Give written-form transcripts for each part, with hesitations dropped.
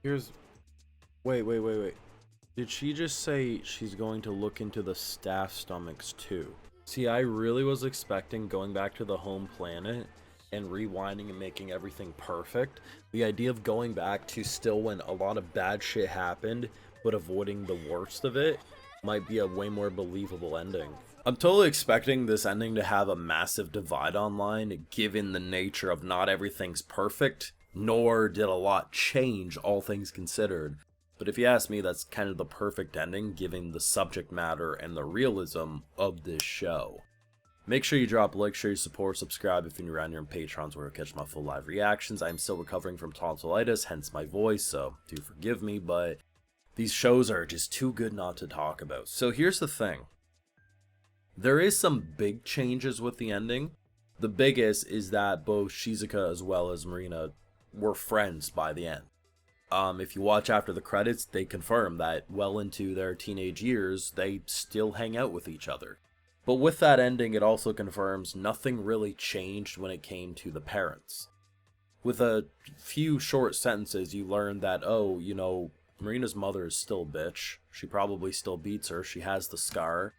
Here's wait. Did she just say she's going to look into the staff stomachs too? See, I really was expecting going back to the home planet and rewinding and making everything perfect. The idea of going back to still when a lot of bad shit happened, but avoiding the worst of it, might be a way more believable ending. I'm totally expecting this ending to have a massive divide online, given the nature of not everything's perfect, nor did a lot change, all things considered. But if you ask me, that's kind of the perfect ending, given the subject matter and the realism of this show. Make sure you drop a like, share your support, subscribe if you're new around here on Patrons where you'll catch my full live reactions. I'm still recovering from tonsillitis, hence my voice, so do forgive me, but these shows are just too good not to talk about. So here's the thing. There is some big changes with the ending. The biggest is that both Shizuka as well as Marina were friends by the end. If you watch after the credits, they confirm that well into their teenage years, they still hang out with each other. But with that ending, it also confirms nothing really changed when it came to the parents. With a few short sentences, you learn that, oh, you know, Marina's mother is still a bitch. She probably still beats her. She has the scar.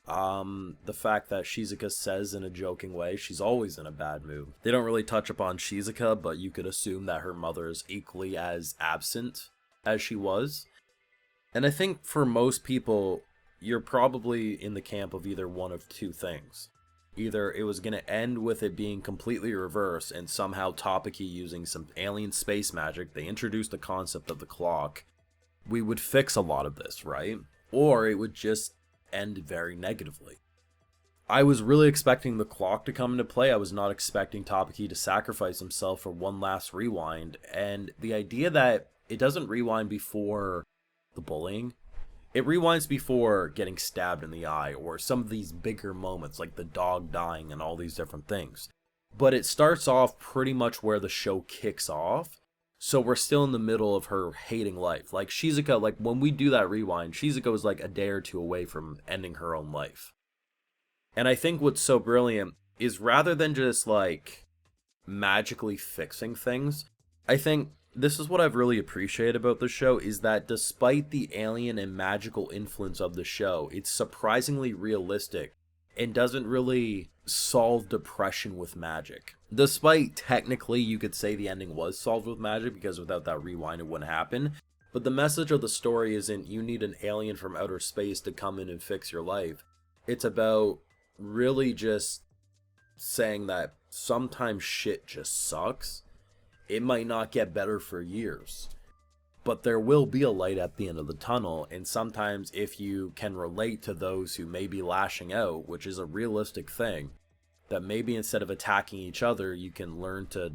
The fact that Shizuka says in a joking way she's always in a bad mood. They don't really touch upon Shizuka, but you could assume that her mother is equally as absent as she was. And I think for most people, you're probably in the camp of either one of two things. Either it was going to end with it being completely reversed and somehow Takopi using some alien space magic, they introduced the concept of the clock, we would fix a lot of this, right? Or it would just end very negatively. I was really expecting the clock to come into play. I was not expecting Takopi to sacrifice himself for one last rewind, and the idea that it doesn't rewind before the bullying, it rewinds before getting stabbed in the eye or some of these bigger moments like the dog dying and all these different things. But it starts off pretty much where the show kicks off. So we're still in the middle of her hating life. Like Shizuka, like when we do that rewind, Shizuka was like a day or two away from ending her own life. And I think what's so brilliant is rather than just like magically fixing things, I think this is what I've really appreciated about the show is that despite the alien and magical influence of the show, it's surprisingly realistic and doesn't really solve depression with magic. Despite technically you could say the ending was solved with magic because without that rewind it wouldn't happen. But the message of the story isn't you need an alien from outer space to come in and fix your life. It's about really just saying that sometimes shit just sucks. It might not get better for years, but there will be a light at the end of the tunnel, and sometimes if you can relate to those who may be lashing out, which is a realistic thing, that maybe instead of attacking each other, you can learn to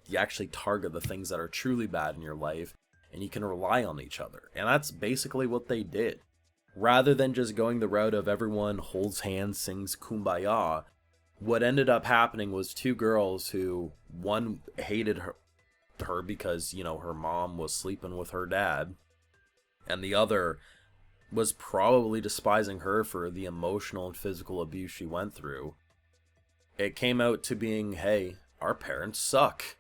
you actually target the things that are truly bad in your life, and you can rely on each other. And that's basically what they did. Rather than just going the route of everyone holds hands, sings Kumbaya, what ended up happening was two girls who, one hated her because, you know, her mom was sleeping with her dad, and the other was probably despising her for the emotional and physical abuse she went through. It came out to being, hey, our parents suck.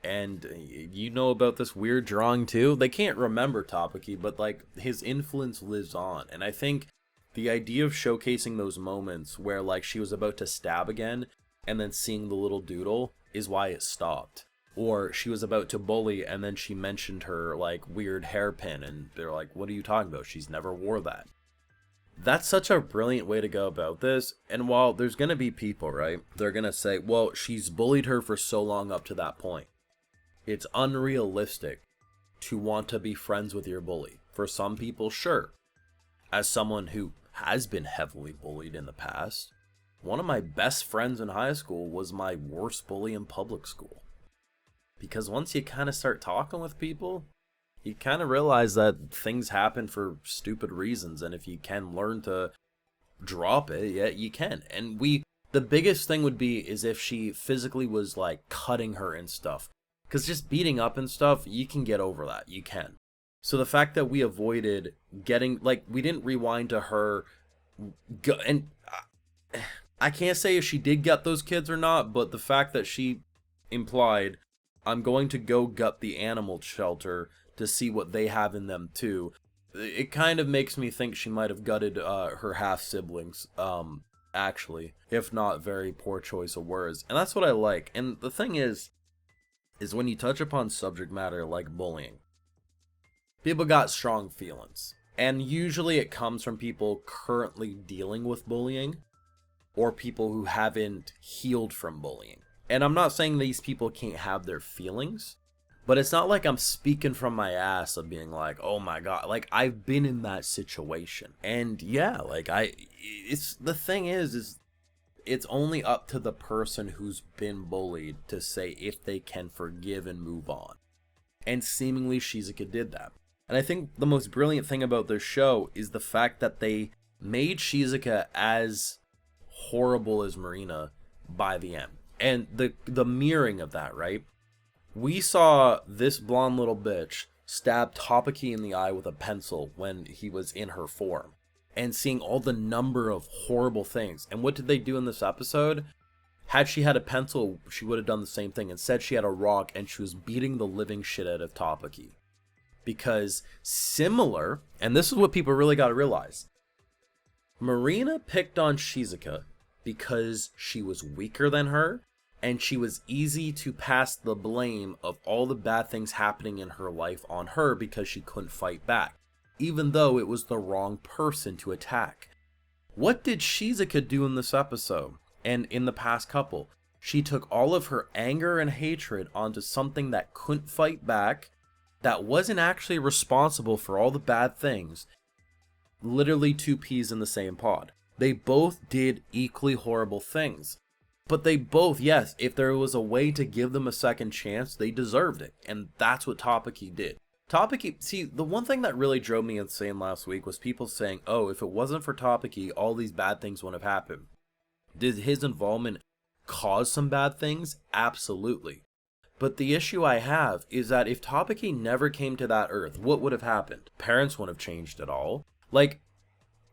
And you know about this weird drawing too? They can't remember Takopi, but like his influence lives on. And I think the idea of showcasing those moments where like she was about to stab again and then seeing the little doodle is why it stopped. Or she was about to bully and then she mentioned her like weird hairpin and they're like, what are you talking about? She's never wore that. That's such a brilliant way to go about this. And while there's going to be people, right, they're going to say, well, she's bullied her for so long up to that point. It's unrealistic to want to be friends with your bully. For some people, sure. As someone who has been heavily bullied in the past, one of my best friends in high school was my worst bully in public school. Because once you kind of start talking with people, you kind of realize that things happen for stupid reasons. And if you can learn to drop it, yeah, you can. And the biggest thing would be is if she physically was like cutting her and stuff. Because just beating up and stuff, you can get over that. You can. So the fact that we avoided getting, like, we didn't rewind to her, and I can't say if she did get those kids or not, but the fact that she implied, I'm going to go gut the animal shelter to see what they have in them too. It kind of makes me think she might have gutted her half siblings, actually, if not very poor choice of words. And that's what I like. And the thing is when you touch upon subject matter like bullying, people got strong feelings. And usually it comes from people currently dealing with bullying or people who haven't healed from bullying. And I'm not saying these people can't have their feelings, but it's not like I'm speaking from my ass of being like, oh my God, like I've been in that situation. And yeah, like it's the thing is it's only up to the person who's been bullied to say if they can forgive and move on. And seemingly Shizuka did that. And I think the most brilliant thing about this show is the fact that they made Shizuka as horrible as Marina by the end. And the mirroring of that, right? We saw this blonde little bitch stab Takopi in the eye with a pencil when he was in her form. And seeing all the number of horrible things. And what did they do in this episode? Had she had a pencil, she would have done the same thing. Instead, she had a rock and she was beating the living shit out of Takopi. Because similar, and this is what people really got to realize, Marina picked on Shizuka because she was weaker than her, and she was easy to pass the blame of all the bad things happening in her life on her because she couldn't fight back, even though it was the wrong person to attack. What did Shizuka do in this episode, and in the past couple? She took all of her anger and hatred onto something that couldn't fight back, that wasn't actually responsible for all the bad things. Literally two peas in the same pod. They both did equally horrible things. But they both, yes, if there was a way to give them a second chance, they deserved it. And that's what Takopi did. Takopi, see, the one thing that really drove me insane last week was people saying, oh, if it wasn't for Takopi, all these bad things wouldn't have happened. Did his involvement cause some bad things? Absolutely. But the issue I have is that if Takopi never came to that earth, what would have happened? Parents wouldn't have changed at all. Like,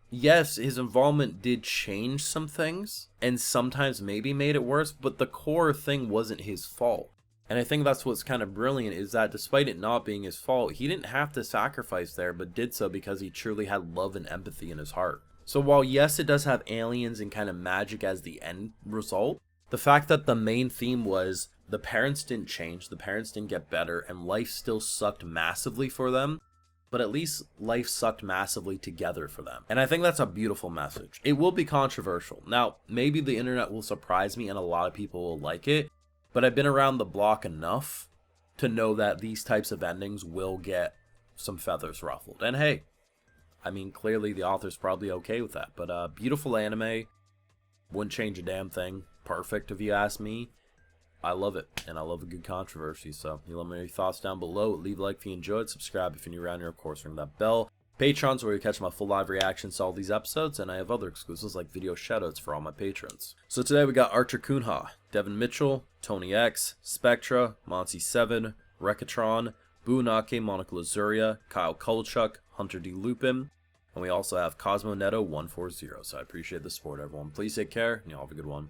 yes, his involvement did change some things, and sometimes maybe made it worse, but the core thing wasn't his fault. And I think that's what's kind of brilliant, is that despite it not being his fault, he didn't have to sacrifice there, but did so because he truly had love and empathy in his heart. So while yes, it does have aliens and kind of magic as the end result, the fact that the main theme was the parents didn't change, the parents didn't get better, and life still sucked massively for them, but at least life sucked massively together for them. And I think that's a beautiful message. It will be controversial. Now, maybe the internet will surprise me and a lot of people will like it, but I've been around the block enough to know that these types of endings will get some feathers ruffled. And hey, I mean, clearly the author's probably okay with that, but beautiful anime, wouldn't change a damn thing. Perfect if you ask me. I love it, and I love a good controversy, so you let me know your thoughts down below. Leave a like if you enjoyed, subscribe if you're new around here, of course, ring that bell. Patreon's where you catch my full live reactions to all these episodes, and I have other exclusives like video shoutouts for all my patrons. So today we got Archer Kunha, Devin Mitchell, Tony X, Spectra, Monty7, Rekatron, Buunake, Monica Lazuria, Kyle Kolchuk, Hunter D. Lupin, and we also have Cosmo Neto 140. So I appreciate the support, everyone. Please take care, and y'all have a good one.